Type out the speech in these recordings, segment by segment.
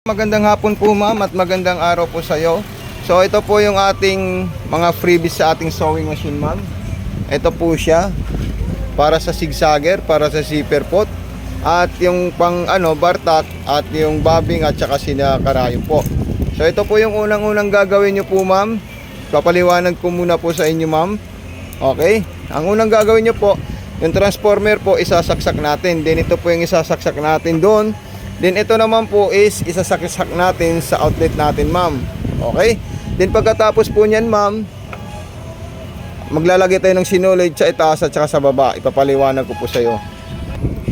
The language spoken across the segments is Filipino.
Magandang hapon po ma'am at magandang araw po sa iyo. So ito po yung ating mga freebies sa ating sewing machine ma'am. Ito po siya para sa zigzagger, para sa zipper pot, at yung pang bartak at yung bobbing at saka sinakarayo po. So ito po yung unang-unang gagawin nyo po ma'am. Papaliwanag ko muna po sa inyo ma'am. Okay? Ang unang gagawin nyo po, yung transformer po isasaksak natin. Then ito po yung isasaksak natin doon. Then ito naman po is isasaksak natin sa outlet natin ma'am. Okay? Then pagkatapos po niyan ma'am, maglalagay tayo ng sinulid sa itaas at saka sa baba. Ipapaliwanag ko po sa iyo.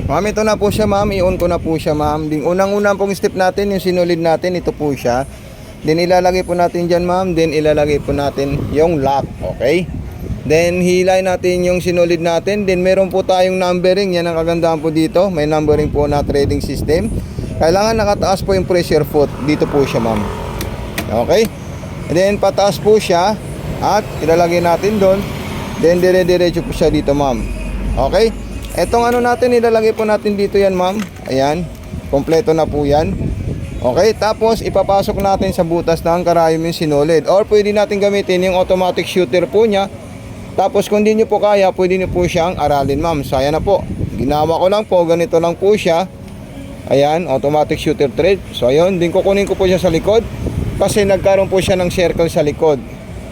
Ma'am, ito na po siya ma'am. I-on ko na po siya ma'am. Then unang-unang pong step natin, yung sinulid natin, ito po siya. Then ilalagay po natin dyan ma'am. Then ilalagay po natin yung lock. Okay? Then hilay natin yung sinulid natin. Then meron po tayong numbering. Yan ang kagandahan po dito. May numbering po na threading system. Kailangan nakataas po yung pressure foot. Dito po siya ma'am. Okay? And then pataas po siya. At ilalagay natin doon. Then dire-diretso po siya dito ma'am. Okay? Etong natin, ilalagay po natin dito yan ma'am. Ayan. Kompleto na po yan. Okay? Tapos ipapasok natin sa butas ng karayom yung sinulid. Or pwede natin gamitin yung automatic shooter po niya. Tapos kung di nyo po kaya, pwede nyo po siyang aralin ma'am. So ayan na po. Ginawa ko lang po. Ganito lang po siya. Ayan, automatic shooter thread. So ayun, din kukunin ko po siya sa likod kasi nagkaroon po siya ng circle sa likod.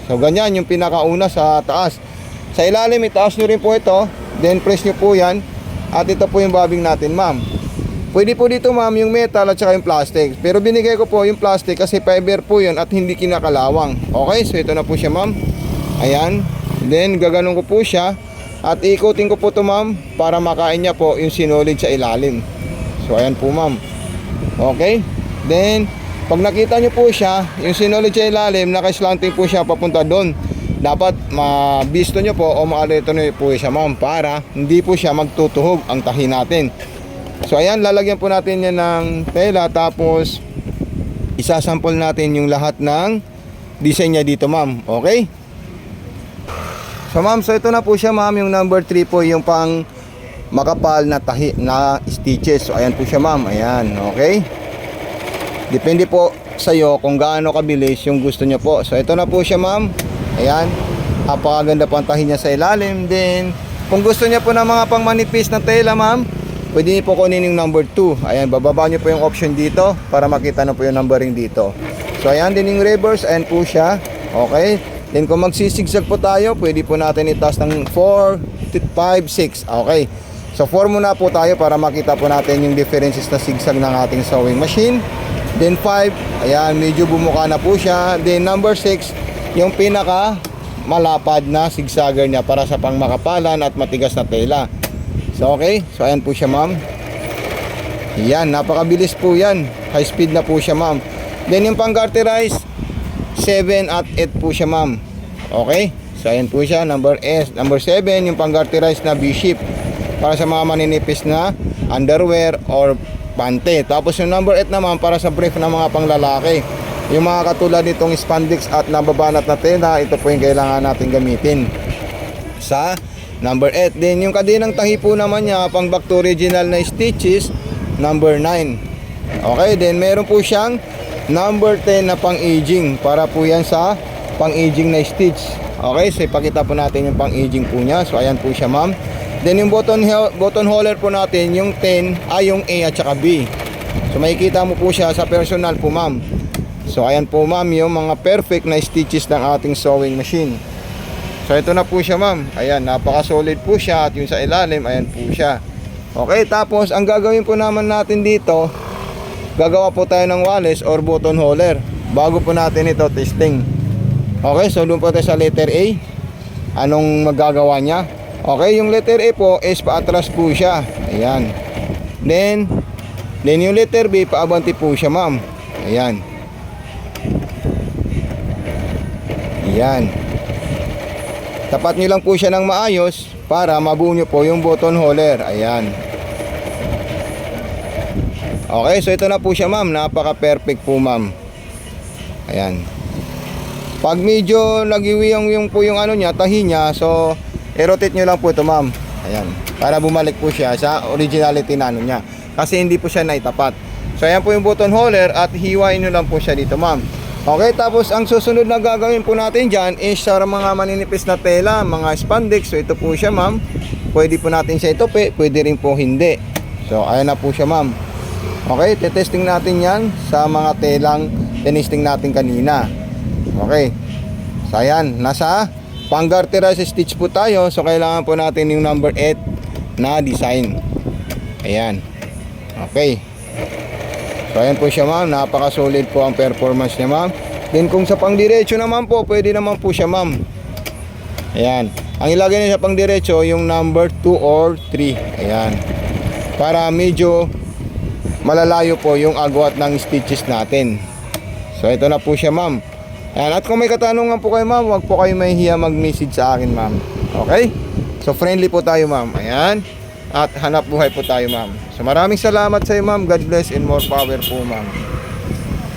So ganyan yung pinakauna sa taas. Sa ilalim, itaas nyo rin po ito. Then press nyo po yan. At ito po yung bobbing natin ma'am. Pwede po dito ma'am yung metal at saka yung plastic. Pero binigay ko po yung plastic kasi fiber po yun at hindi kinakalawang. Okay, so ito na po siya ma'am. Ayan. Then gaganon ko po siya. At ikutin ko po ito ma'am para makain niya po yung sinulid sa ilalim. So ayan po ma'am. Okay. Then pag nakita nyo po siya, yung sinulid sa ilalim, naka-slanting po siya papunta doon. Dapat mabisto nyo po o makalito nyo po siya ma'am para hindi po siya magtutuhog ang tahi natin. So ayan, lalagyan po natin yan ng tela. Tapos isasample natin yung lahat ng design niya dito ma'am. Okay. So ma'am, so ito na po siya ma'am. Yung number 3 po yung pang makapal na tahi na stitches. So ayan po siya ma'am. Ayan, okay. Depende po sa iyo kung gaano kabilis yung gusto niyo po. So ito na po siya ma'am. Ayan. Napakaganda po ang tahi niya sa ilalim. Then kung gusto niya po ng mga pang manipis na tela ma'am, pwede niyo po kunin yung number 2. Ayan, bababa niyo po yung option dito para makita na po yung numbering dito. So ayan din yung reverse. Ayan po siya. Okay. Then kung magsisigsag po tayo, pwede po natin itaas ng 4, 5, 6. Okay. So 4 muna po tayo para makita po natin yung differences na sigsag ng ating sewing machine. Then 5, ayan, medyo bumuka na po siya. Then number 6, yung pinaka malapad na zigzagger niya para sa pangmakapalan at matigas na tela. So okay, so ayan po siya ma'am. Ayan, napakabilis po yan. High speed na po siya ma'am. Then yung pang garterize, 7 at 8 po siya ma'am. Okay, so ayan po siya, number 7, yung pang garterize na V-shape para sa mga maninipis na underwear or pante. Tapos yung number 8 naman para sa brief na mga panglalaki. Yung mga katulad nitong spandex at nababanat na tela, ito po yung kailangan natin gamitin sa number 8. Then yung kadinang tahi po naman niya, pang back to original na stitches, number 9. Okay, then meron po siyang number 10 na pang aging, para po yan sa pang aging na stitch. Okay, so ipakita po natin yung pang aging po niya. So ayan po siya ma'am. Then yung button holder po natin, yung 10 ay yung A at saka B. So makikita mo po siya sa personal po ma'am. So ayan po ma'am yung mga perfect na stitches ng ating sewing machine. So ito na po siya ma'am. Ayan, napaka solid po siya. At yung sa ilalim, ayan po siya. Okay, tapos ang gagawin po naman natin dito, gagawa po tayo ng wallet or button holder bago po natin ito testing. Okay, so doon po tayo sa letter A. Anong magagawa niya? Okay, yung letter A po is paatras po siya. Ayan. Then yung letter B, paabanti po siya ma'am. Ayan. Ayan. Tapat nyo lang po siya ng maayos para mabuo nyo po yung button holder. Ayan. Okay, so ito na po siya ma'am. Napaka perfect po ma'am. Ayan. Pag medyo nagiwiyang yung po yung niya, tahi niya, so i-rotate nyo lang po ito ma'am. Ayan. Para bumalik po siya sa originality na niya. Kasi hindi po siya naitapat. So ayan po yung button holder at hiwain nyo lang po siya dito ma'am. Okay, tapos ang susunod na gagawin po natin dyan is sa mga maninipis na tela, mga spandex. So ito po siya ma'am. Pwede po natin siya itupi, pwede rin po hindi. So ayan na po siya ma'am. Okay, tetesting natin yan sa mga telang tinesting natin kanina. Okay. So ayan, nasa pang-garterize stitch po tayo. So kailangan po natin yung number 8 na design. Ayan. Okay. So ayan po siya ma'am, napaka-solid po ang performance niya ma'am. Then kung sa pang-diretso naman po, pwede naman po siya ma'am. Ayan. Ang ilagay niya sa pang-diretso yung number 2 or 3. Ayan. Para medyo malalayo po yung agwat ng stitches natin. So ito na po siya ma'am. Ayan. At kung may katanungan po kayo ma'am, huwag po kayo mahihiya mag-message sa akin ma'am. Okay? So friendly po tayo ma'am. Ayan. At hanap buhay po tayo ma'am. So maraming salamat sa iyo ma'am. God bless and more power po ma'am.